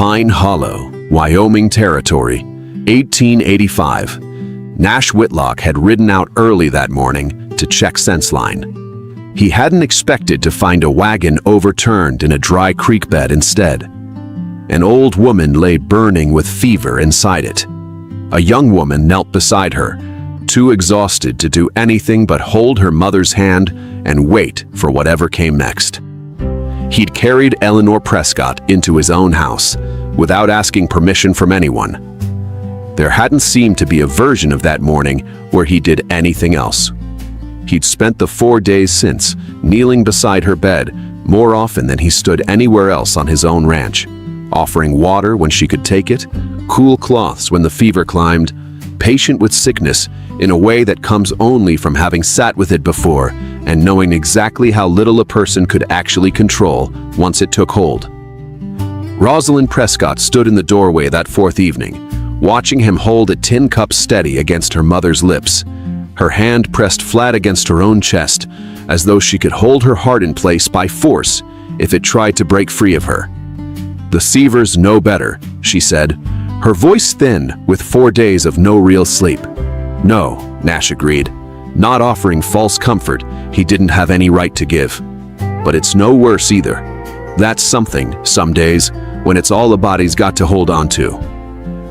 Pine Hollow, Wyoming Territory, 1885. Nash Whitlock had ridden out early that morning to check sense line. He hadn't expected to find a wagon overturned in a dry creek bed instead. An old woman lay burning with fever inside it. A young woman knelt beside her, too exhausted to do anything but hold her mother's hand and wait for whatever came next. He'd carried Eleanor Prescott into his own house without asking permission from anyone. There hadn't seemed to be a version of that morning where he did anything else. He'd spent the 4 days since kneeling beside her bed more often than he stood anywhere else on his own ranch, offering water when she could take it, cool cloths when the fever climbed, patient with sickness in a way that comes only from having sat with it before and knowing exactly how little a person could actually control once it took hold. Rosalind Prescott stood in the doorway that fourth evening, watching him hold a tin cup steady against her mother's lips, her hand pressed flat against her own chest, as though she could hold her heart in place by force if it tried to break free of her. "The Seavers know better," she said, her voice thin with 4 days of no real sleep. "No," Nash agreed, not offering false comfort he didn't have any right to give. "But it's no worse either. That's something, some days, when it's all a body's got to hold on to."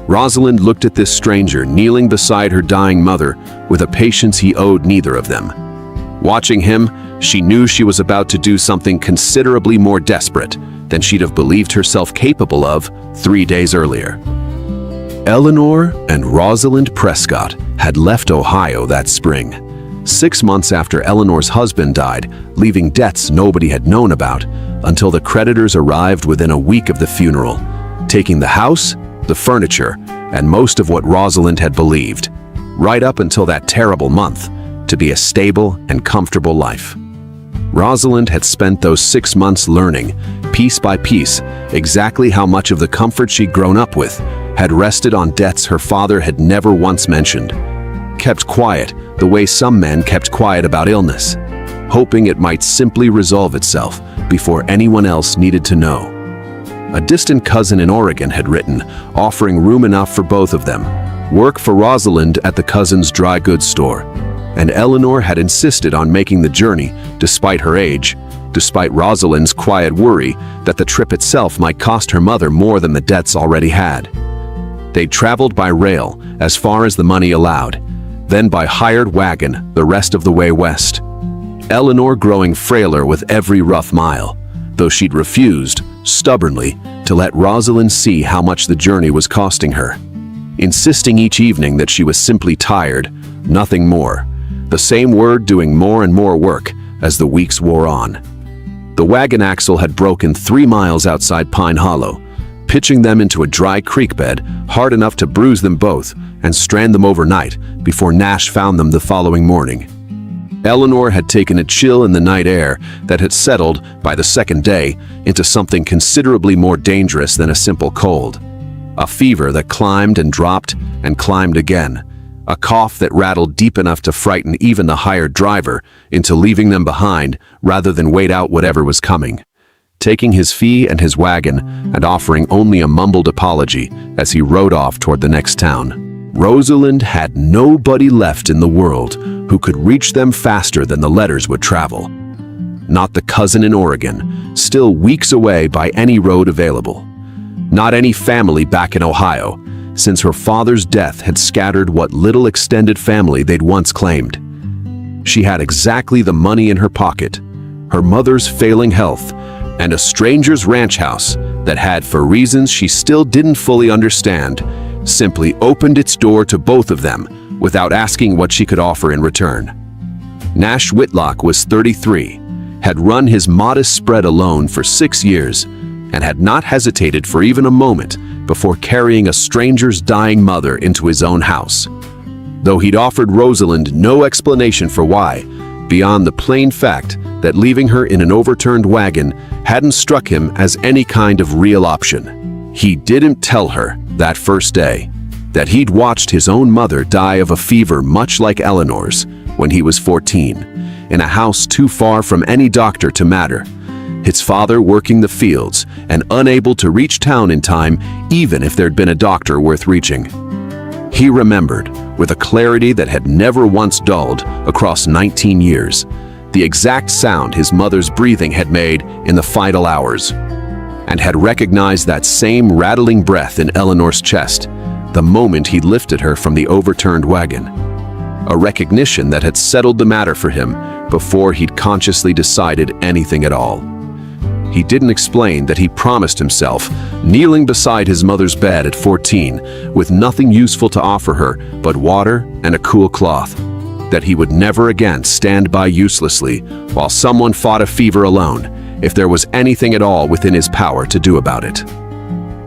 Rosalind looked at this stranger kneeling beside her dying mother with a patience he owed neither of them. Watching him, she knew she was about to do something considerably more desperate than she'd have believed herself capable of 3 days earlier. Eleanor and Rosalind Prescott had left Ohio that spring, 6 months after Eleanor's husband died, leaving debts nobody had known about until the creditors arrived within a week of the funeral, taking the house, the furniture, and most of what Rosalind had believed, right up until that terrible month, to be a stable and comfortable life. Rosalind had spent those 6 months learning, piece by piece, exactly how much of the comfort she'd grown up with had rested on debts her father had never once mentioned. Kept quiet the way some men kept quiet about illness, hoping it might simply resolve itself before anyone else needed to know. A distant cousin in Oregon had written, offering room enough for both of them, work for Rosalind at the cousin's dry goods store, and Eleanor had insisted on making the journey despite her age, despite Rosalind's quiet worry that the trip itself might cost her mother more than the debts already had. They'd traveled by rail as far as the money allowed, then by hired wagon the rest of the way west. Eleanor growing frailer with every rough mile, though she'd refused, stubbornly, to let Rosalind see how much the journey was costing her, insisting each evening that she was simply tired, nothing more, the same word doing more and more work as the weeks wore on. The wagon axle had broken 3 miles outside Pine Hollow, pitching them into a dry creek bed hard enough to bruise them both and strand them overnight before Nash found them the following morning. Eleanor had taken a chill in the night air that had settled, by the second day, into something considerably more dangerous than a simple cold. A fever that climbed and dropped and climbed again. A cough that rattled deep enough to frighten even the hired driver into leaving them behind rather than wait out whatever was coming. Taking his fee and his wagon and offering only a mumbled apology as he rode off toward the next town. Rosalind had nobody left in the world who could reach them faster than the letters would travel. Not the cousin in Oregon, still weeks away by any road available. Not any family back in Ohio, since her father's death had scattered what little extended family they'd once claimed. She had exactly the money in her pocket, her mother's failing health, and a stranger's ranch house that had, for reasons she still didn't fully understand, simply opened its door to both of them without asking what she could offer in return. Nash Whitlock was 33, had run his modest spread alone for 6 years, and had not hesitated for even a moment before carrying a stranger's dying mother into his own house. Though he'd offered Rosalind no explanation for why, beyond the plain fact that leaving her in an overturned wagon hadn't struck him as any kind of real option. He didn't tell her that first day that he'd watched his own mother die of a fever much like Eleanor's when he was 14, in a house too far from any doctor to matter, his father working the fields and unable to reach town in time even if there'd been a doctor worth reaching. He remembered, with a clarity that had never once dulled across 19 years, the exact sound his mother's breathing had made in the final hours, and had recognized that same rattling breath in Eleanor's chest the moment he lifted her from the overturned wagon. A recognition that had settled the matter for him before he'd consciously decided anything at all. He didn't explain that he promised himself, kneeling beside his mother's bed at 14, with nothing useful to offer her but water and a cool cloth, that he would never again stand by uselessly while someone fought a fever alone, if there was anything at all within his power to do about it.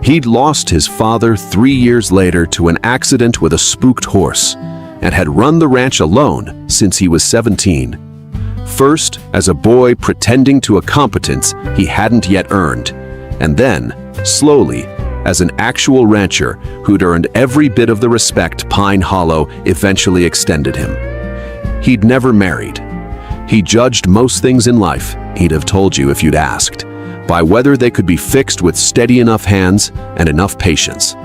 He'd lost his father 3 years later to an accident with a spooked horse, and had run the ranch alone since he was 17. First, as a boy pretending to a competence he hadn't yet earned, and then, slowly, as an actual rancher who'd earned every bit of the respect Pine Hollow eventually extended him. He'd never married. He judged most things in life, he'd have told you if you'd asked, by whether they could be fixed with steady enough hands and enough patience,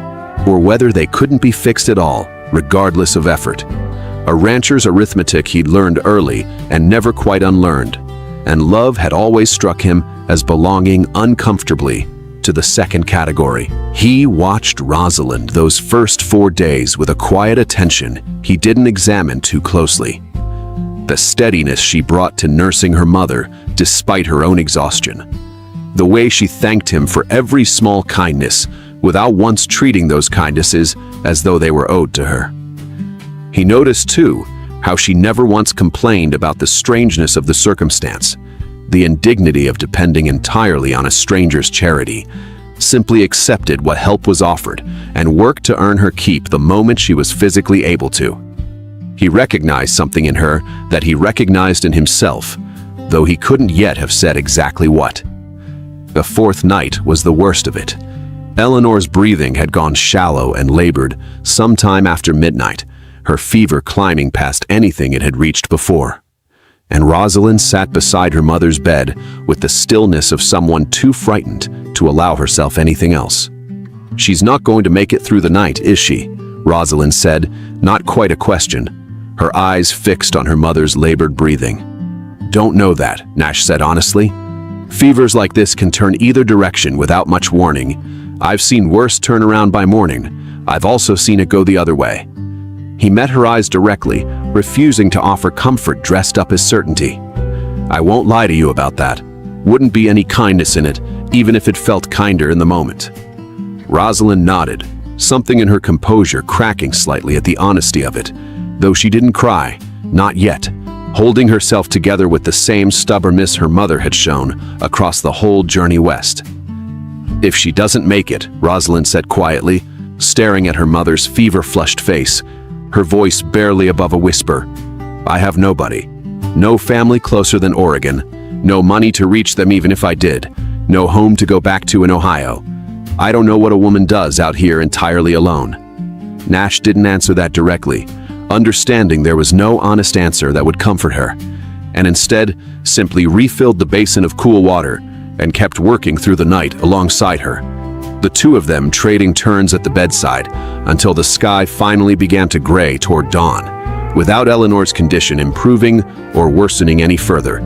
or whether they couldn't be fixed at all, regardless of effort. A rancher's arithmetic he'd learned early and never quite unlearned, and love had always struck him as belonging uncomfortably to the second category. He watched Rosalind those first 4 days with a quiet attention he didn't examine too closely. The steadiness she brought to nursing her mother despite her own exhaustion. The way she thanked him for every small kindness without once treating those kindnesses as though they were owed to her. He noticed, too, how she never once complained about the strangeness of the circumstance, the indignity of depending entirely on a stranger's charity, simply accepted what help was offered and worked to earn her keep the moment she was physically able to. He recognized something in her that he recognized in himself, though he couldn't yet have said exactly what. The fourth night was the worst of it. Eleanor's breathing had gone shallow and labored sometime after midnight, her fever climbing past anything it had reached before. And Rosalind sat beside her mother's bed with the stillness of someone too frightened to allow herself anything else. "She's not going to make it through the night, is she?" Rosalind said, not quite a question, her eyes fixed on her mother's labored breathing. "Don't know that," Nash said honestly. "Fevers like this can turn either direction without much warning. I've seen worse turn around by morning. I've also seen it go the other way." He met her eyes directly, refusing to offer comfort dressed up as certainty. "I won't lie to you about that. Wouldn't be any kindness in it, even if it felt kinder in the moment." Rosalind nodded, something in her composure cracking slightly at the honesty of it, though she didn't cry, not yet, holding herself together with the same stubbornness her mother had shown across the whole journey west. "If she doesn't make it," Rosalind said quietly, staring at her mother's fever-flushed face, her voice barely above a whisper, "I have nobody. No family closer than Oregon. No money to reach them even if I did. No home to go back to in Ohio. I don't know what a woman does out here entirely alone." Nash didn't answer that directly, understanding there was no honest answer that would comfort her, and instead simply refilled the basin of cool water and kept working through the night alongside her. The two of them trading turns at the bedside until the sky finally began to gray toward dawn, without Eleanor's condition improving or worsening any further,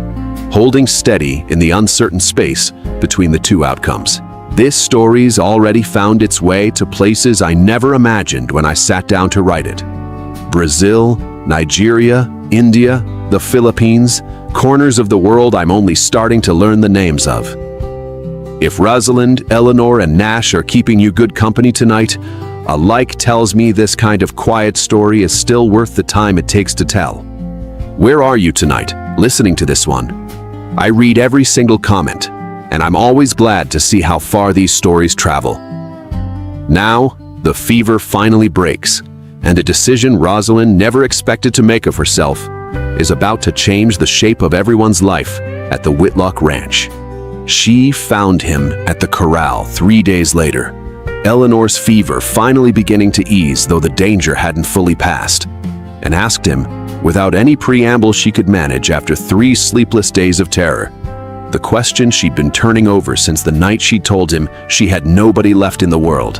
holding steady in the uncertain space between the two outcomes. This story's already found its way to places I never imagined when I sat down to write it. Brazil, Nigeria, India, the Philippines, corners of the world I'm only starting to learn the names of. If Rosalind, Eleanor, and Nash are keeping you good company tonight, a like tells me this kind of quiet story is still worth the time it takes to tell. Where are you tonight, listening to this one? I read every single comment, and I'm always glad to see how far these stories travel. Now, the fever finally breaks, and a decision Rosalind never expected to make of herself is about to change the shape of everyone's life at the Whitlock Ranch. She found him at the corral 3 days later, Eleanor's fever finally beginning to ease though the danger hadn't fully passed, and asked him, without any preamble she could manage after 3 sleepless days of terror, The question she'd been turning over since the night she told him she had nobody left in the world.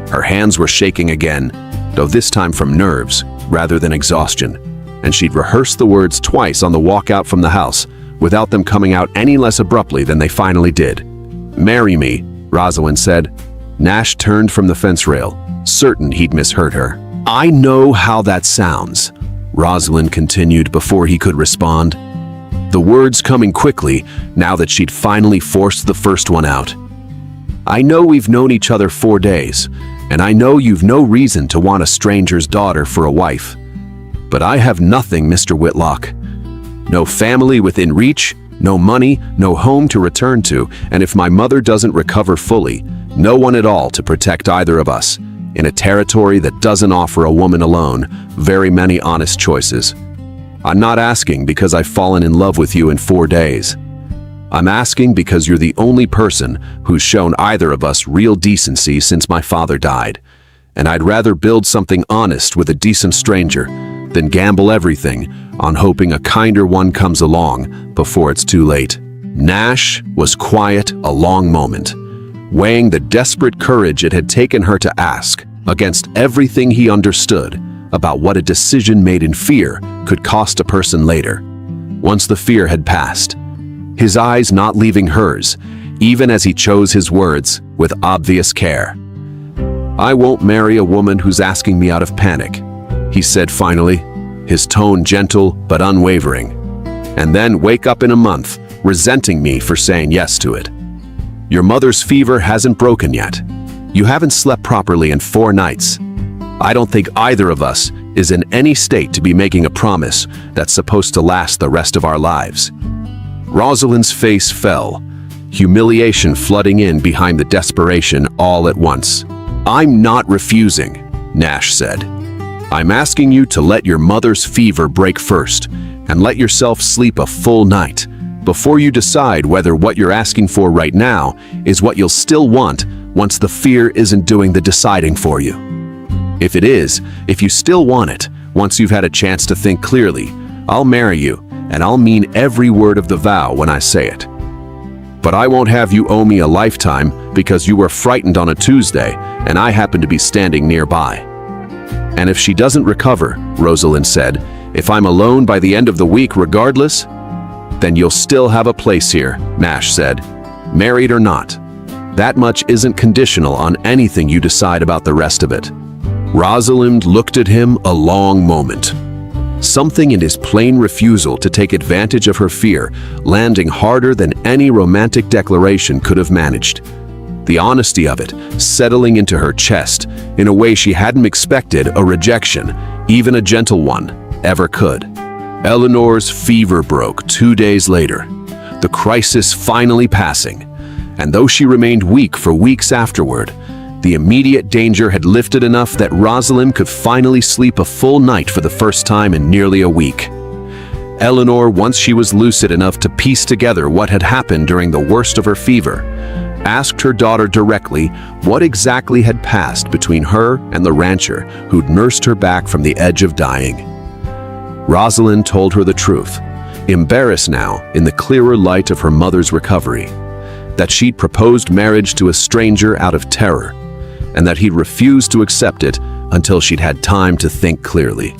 Her hands were shaking again, though this time from nerves rather than exhaustion, and she'd rehearsed the words twice on the walk out from the house, without them coming out any less abruptly than they finally did. "Marry me," Rosalind said. Nash turned from the fence rail, certain he'd misheard her. "I know how that sounds," Rosalind continued before he could respond, the words coming quickly now that she'd finally forced the first one out. "I know we've known each other 4 days, and I know you've no reason to want a stranger's daughter for a wife. But I have nothing, Mr. Whitlock. No family within reach, no money, no home to return to, and if my mother doesn't recover fully, no one at all to protect either of us, in a territory that doesn't offer a woman alone very many honest choices. I'm not asking because I've fallen in love with you in 4 days. I'm asking because you're the only person who's shown either of us real decency since my father died, and I'd rather build something honest with a decent stranger than gamble everything on hoping a kinder one comes along before it's too late." Nash was quiet a long moment, weighing the desperate courage it had taken her to ask against everything he understood about what a decision made in fear could cost a person later. Once the fear had passed, his eyes not leaving hers, even as he chose his words with obvious care. "I won't marry a woman who's asking me out of panic," he said finally, his tone gentle but unwavering, "and then wake up in a month resenting me for saying yes to it. Your mother's fever hasn't broken yet. You haven't slept properly in 4 nights. I don't think either of us is in any state to be making a promise that's supposed to last the rest of our lives." Rosalind's face fell, humiliation flooding in behind the desperation all at once. "I'm not refusing," Nash said. "I'm asking you to let your mother's fever break first and let yourself sleep a full night before you decide whether what you're asking for right now is what you'll still want once the fear isn't doing the deciding for you. If it is, if you still want it, once you've had a chance to think clearly, I'll marry you, and I'll mean every word of the vow when I say it. But I won't have you owe me a lifetime because you were frightened on a Tuesday and I happen to be standing nearby." "And if she doesn't recover," Rosalind said, "if I'm alone by the end of the week regardless, then you'll still have a place here," Nash said, "married or not. That much isn't conditional on anything you decide about the rest of it." Rosalind looked at him a long moment. Something in his plain refusal to take advantage of her fear landing harder than any romantic declaration could have managed. The honesty of it settling into her chest in a way she hadn't expected a rejection, even a gentle one, ever could. Eleanor's fever broke 2 days later, the crisis finally passing, and though she remained weak for weeks afterward, the immediate danger had lifted enough that Rosalind could finally sleep a full night for the first time in nearly a week. Eleanor, once she was lucid enough to piece together what had happened during the worst of her fever, asked her daughter directly what exactly had passed between her and the rancher who'd nursed her back from the edge of dying. Rosalind told her the truth, embarrassed now in the clearer light of her mother's recovery, that she'd proposed marriage to a stranger out of terror, and that he'd refused to accept it until she'd had time to think clearly.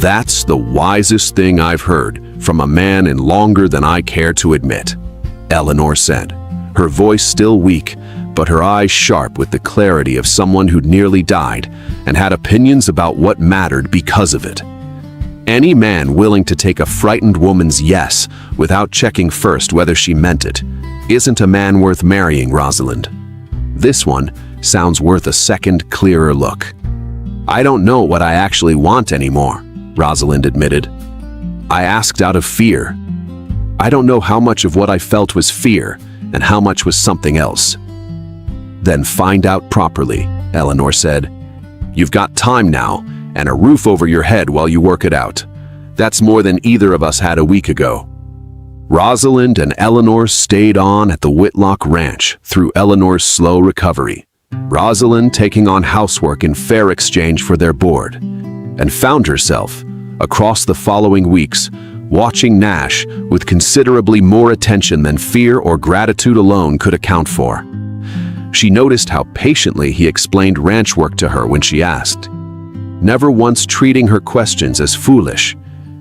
"That's the wisest thing I've heard from a man in longer than I care to admit," Eleanor said, her voice still weak, but her eyes sharp with the clarity of someone who'd nearly died and had opinions about what mattered because of it. "Any man willing to take a frightened woman's yes without checking first whether she meant it isn't a man worth marrying, Rosalind. This one sounds worth a second, clearer look." "I don't know what I actually want anymore," Rosalind admitted. "I asked out of fear. I don't know how much of what I felt was fear and how much was something else." "Then find out properly," Eleanor said. "You've got time now and a roof over your head while you work it out. That's more than either of us had a week ago." Rosalind and Eleanor stayed on at the Whitlock Ranch through Eleanor's slow recovery, Rosalind taking on housework in fair exchange for their board, and found herself, across the following weeks, watching Nash with considerably more attention than fear or gratitude alone could account for. She noticed how patiently he explained ranch work to her when she asked, never once treating her questions as foolish,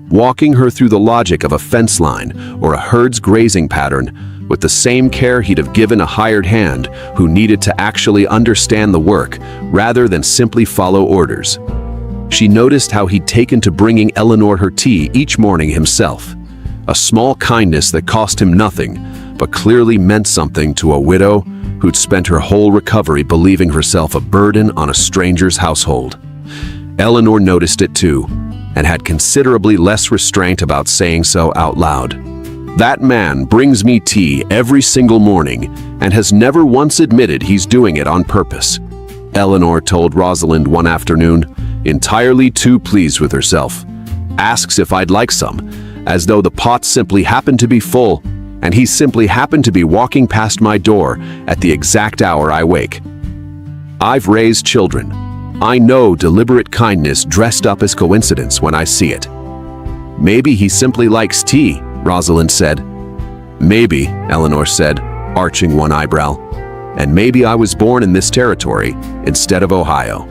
walking her through the logic of a fence line or a herd's grazing pattern with the same care he'd have given a hired hand who needed to actually understand the work rather than simply follow orders. She noticed how he'd taken to bringing Eleanor her tea each morning himself, a small kindness that cost him nothing, but clearly meant something to a widow who'd spent her whole recovery believing herself a burden on a stranger's household. Eleanor noticed it too, and had considerably less restraint about saying so out loud. That man brings me tea every single morning and has never once admitted he's doing it on purpose, Eleanor told Rosalind one afternoon, entirely too pleased with herself. Asks if I'd like some, as though the pot simply happened to be full, and he simply happened to be walking past my door at the exact hour I wake. I've raised children. I know deliberate kindness dressed up as coincidence when I see it. Maybe he simply likes tea, Rosalind said. Maybe, Eleanor said, arching one eyebrow. And maybe I was born in this territory instead of Ohio.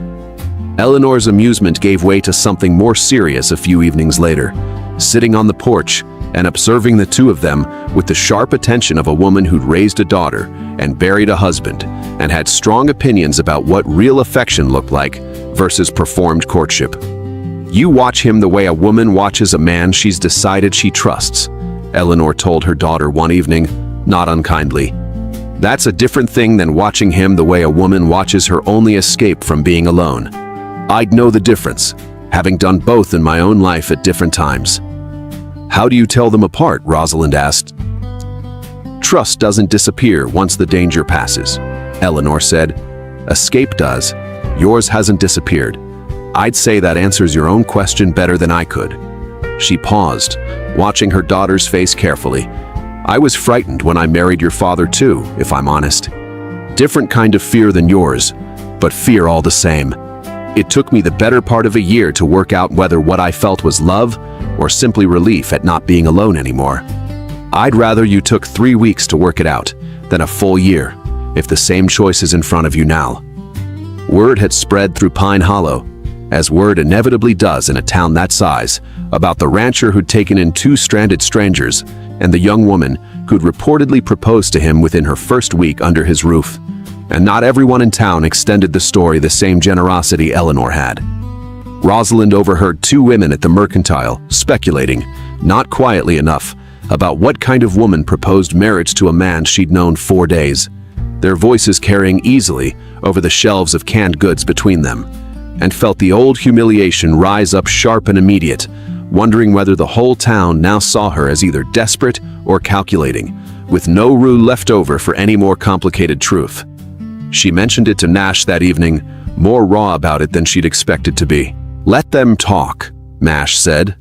Eleanor's amusement gave way to something more serious a few evenings later, sitting on the porch and observing the two of them with the sharp attention of a woman who'd raised a daughter and buried a husband and had strong opinions about what real affection looked like versus performed courtship. You watch him the way a woman watches a man she's decided she trusts, Eleanor told her daughter one evening, not unkindly. That's a different thing than watching him the way a woman watches her only escape from being alone. I'd know the difference, having done both in my own life at different times. How do you tell them apart? Rosalind asked. Trust doesn't disappear once the danger passes, Eleanor said. Escape does. Yours hasn't disappeared. I'd say that answers your own question better than I could. She paused, watching her daughter's face carefully. I was frightened when I married your father too, if I'm honest. Different kind of fear than yours, but fear all the same. It took me the better part of a year to work out whether what I felt was love or simply relief at not being alone anymore. I'd rather you took 3 weeks to work it out than a full year, if the same choice is in front of you now. Word had spread through Pine Hollow, as word inevitably does in a town that size, about the rancher who'd taken in 2 stranded strangers and the young woman who'd reportedly proposed to him within her first week under his roof. And not everyone in town extended the story the same generosity Eleanor had. Rosalind overheard 2 women at the mercantile speculating, not quietly enough, about what kind of woman proposed marriage to a man she'd known 4 days, their voices carrying easily over the shelves of canned goods between them, and felt the old humiliation rise up sharp and immediate, wondering whether the whole town now saw her as either desperate or calculating, with no room left over for any more complicated truth. She mentioned it to Nash that evening, more raw about it than she'd expected to be. Let them talk, Nash said.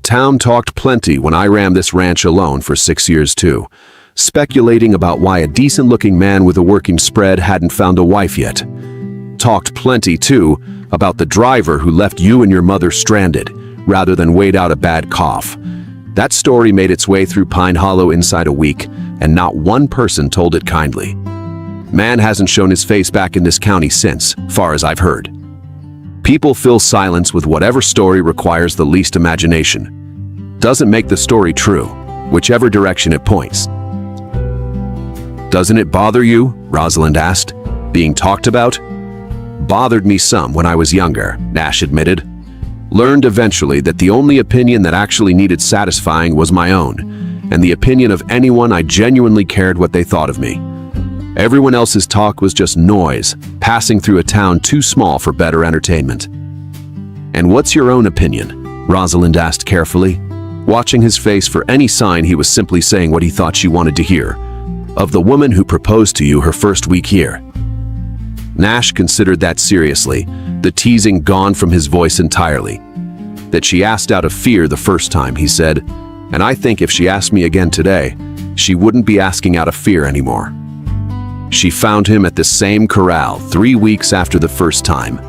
Town talked plenty when I ran this ranch alone for 6 years too, speculating about why a decent-looking man with a working spread hadn't found a wife yet. Talked plenty too about the driver who left you and your mother stranded, rather than wait out a bad cough. That story made its way through Pine Hollow inside a week, and not one person told it kindly. Man hasn't shown his face back in this county since, far as I've heard. People fill silence with whatever story requires the least imagination. Doesn't make the story true, whichever direction it points. Doesn't it bother you? Rosalind asked. Being talked about? Bothered me some when I was younger, Nash admitted. Learned eventually that the only opinion that actually needed satisfying was my own, and the opinion of anyone I genuinely cared what they thought of me. Everyone else's talk was just noise, passing through a town too small for better entertainment. And what's your own opinion? Rosalind asked carefully, watching his face for any sign he was simply saying what he thought she wanted to hear. Of the woman who proposed to you her first week here. Nash considered that seriously, the teasing gone from his voice entirely. That she asked out of fear the first time, he said, and I think if she asked me again today, she wouldn't be asking out of fear anymore. She found him at the same corral 3 weeks after the first time,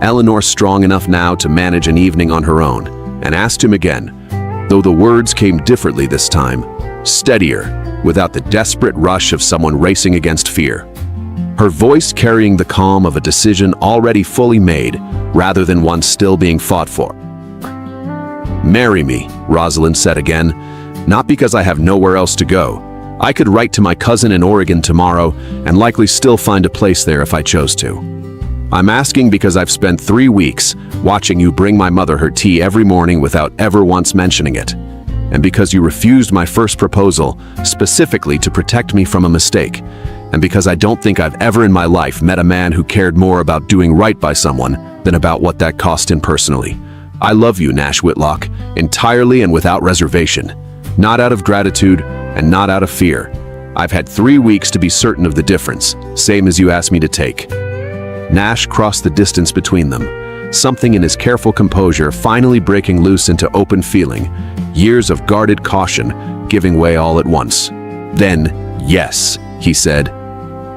Eleanor strong enough now to manage an evening on her own, and asked him again, though the words came differently this time, steadier, without the desperate rush of someone racing against fear. Her voice carrying the calm of a decision already fully made, rather than one still being fought for. "Marry me," Rosalind said again, "not because I have nowhere else to go. I could write to my cousin in Oregon tomorrow and likely still find a place there if I chose to. I'm asking because I've spent 3 weeks watching you bring my mother her tea every morning without ever once mentioning it, and because you refused my first proposal specifically to protect me from a mistake, and because I don't think I've ever in my life met a man who cared more about doing right by someone than about what that cost him personally. I love you, Nash Whitlock, entirely and without reservation, not out of gratitude and not out of fear. I've had 3 weeks to be certain of the difference, same as you asked me to take." Nash crossed the distance between them, something in his careful composure finally breaking loose into open feeling, years of guarded caution giving way all at once. "Then, yes," he said,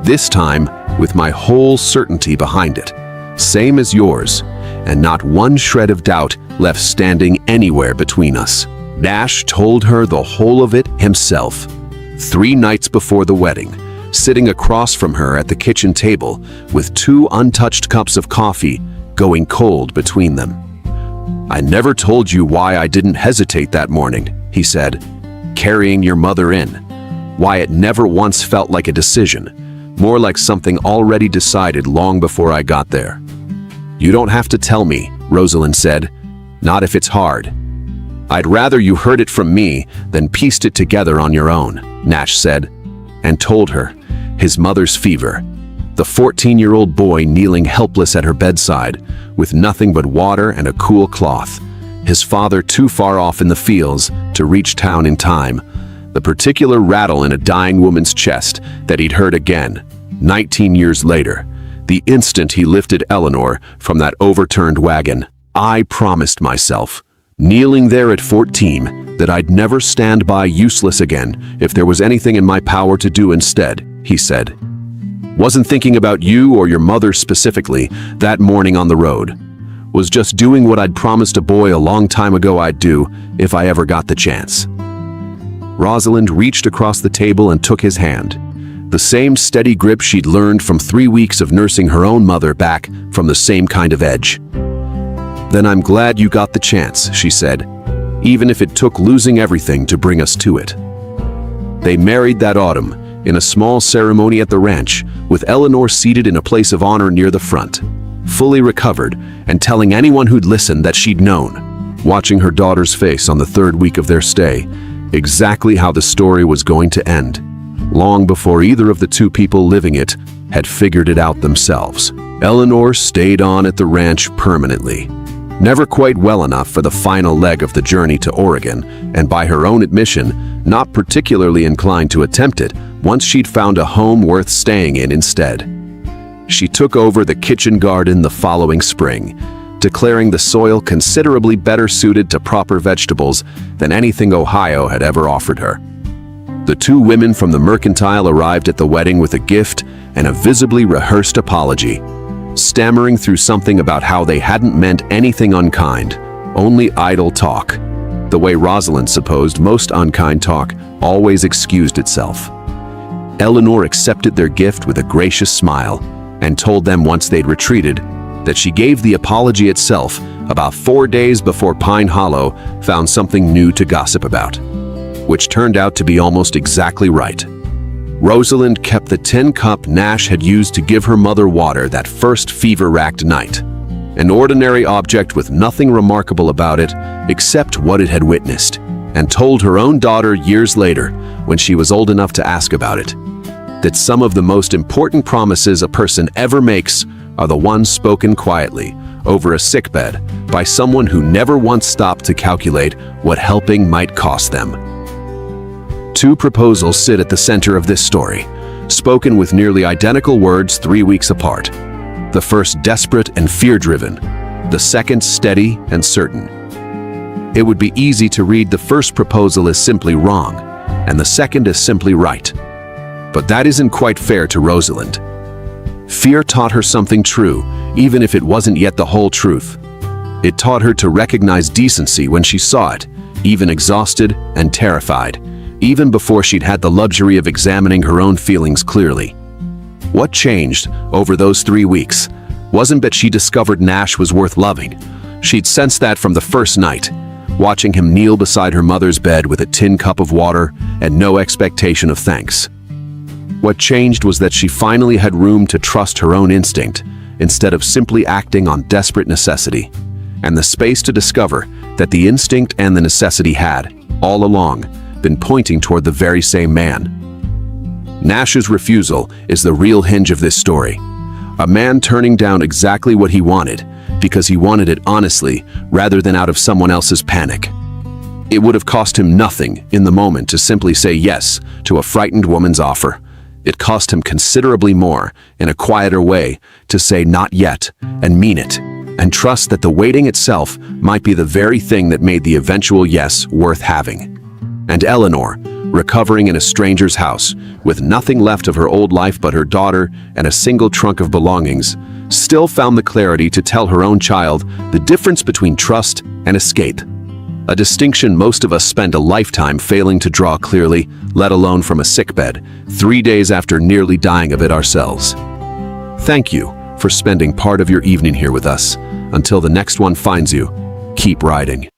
"this time with my whole certainty behind it, same as yours, and not one shred of doubt left standing anywhere between us." Nash told her the whole of it himself, 3 nights before the wedding, sitting across from her at the kitchen table with 2 untouched cups of coffee going cold between them. "I never told you why I didn't hesitate that morning," he said, "carrying your mother in. Why it never once felt like a decision, more like something already decided long before I got there." "You don't have to tell me," Rosalind said, "not if it's hard." "I'd rather you heard it from me than pieced it together on your own," Nash said, and told her, his mother's fever, the 14-year-old boy kneeling helpless at her bedside with nothing but water and a cool cloth, his father too far off in the fields to reach town in time, the particular rattle in a dying woman's chest that he'd heard again, 19 years later, the instant he lifted Eleanor from that overturned wagon. "I promised myself, kneeling there at 14, that I'd never stand by useless again if there was anything in my power to do instead," he said. "Wasn't thinking about you or your mother specifically that morning on the road. Was just doing what I'd promised a boy a long time ago I'd do if I ever got the chance." Rosalind reached across the table and took his hand, the same steady grip she'd learned from 3 weeks of nursing her own mother back from the same kind of edge. "Then I'm glad you got the chance," she said, "even if it took losing everything to bring us to it." They married that autumn in a small ceremony at the ranch, with Eleanor seated in a place of honor near the front, fully recovered and telling anyone who'd listened that she'd known, watching her daughter's face on the 3rd week of their stay, exactly how the story was going to end, long before either of the 2 people living it had figured it out themselves. Eleanor stayed on at the ranch permanently, never quite well enough for the final leg of the journey to Oregon, and by her own admission, not particularly inclined to attempt it once she'd found a home worth staying in instead. She took over the kitchen garden the following spring, declaring the soil considerably better suited to proper vegetables than anything Ohio had ever offered her. The 2 women from the mercantile arrived at the wedding with a gift and a visibly rehearsed apology, stammering through something about how they hadn't meant anything unkind, only idle talk, the way Rosalind supposed most unkind talk always excused itself. Eleanor accepted their gift with a gracious smile and told them once they'd retreated that she gave the apology itself about 4 days before Pine Hollow found something new to gossip about, which turned out to be almost exactly right. Rosalind kept the tin cup Nash had used to give her mother water that first fever-racked night, an ordinary object with nothing remarkable about it except what it had witnessed, and told her own daughter years later, when she was old enough to ask about it, that some of the most important promises a person ever makes are the ones spoken quietly over a sickbed by someone who never once stopped to calculate what helping might cost them. 2 proposals sit at the center of this story, spoken with nearly identical words 3 weeks apart. The first desperate and fear-driven, the second steady and certain. It would be easy to read the first proposal as simply wrong, and the second as simply right. But that isn't quite fair to Rosalind. Fear taught her something true, even if it wasn't yet the whole truth. It taught her to recognize decency when she saw it, even exhausted and terrified, even before she'd had the luxury of examining her own feelings clearly. What changed over those 3 weeks wasn't that she discovered Nash was worth loving. She'd sensed that from the first night, watching him kneel beside her mother's bed with a tin cup of water and no expectation of thanks. What changed was that she finally had room to trust her own instinct instead of simply acting on desperate necessity, and the space to discover that the instinct and the necessity had, all along, been pointing toward the very same man. Nash's refusal is the real hinge of this story. A man turning down exactly what he wanted because he wanted it honestly rather than out of someone else's panic. It would have cost him nothing in the moment to simply say yes to a frightened woman's offer. It cost him considerably more, in a quieter way, to say not yet and mean it, and trust that the waiting itself might be the very thing that made the eventual yes worth having. And Eleanor, recovering in a stranger's house, with nothing left of her old life but her daughter and a single trunk of belongings, still found the clarity to tell her own child the difference between trust and escape. A distinction most of us spend a lifetime failing to draw clearly, let alone from a sickbed, 3 days after nearly dying of it ourselves. Thank you for spending part of your evening here with us. Until the next one finds you, keep riding.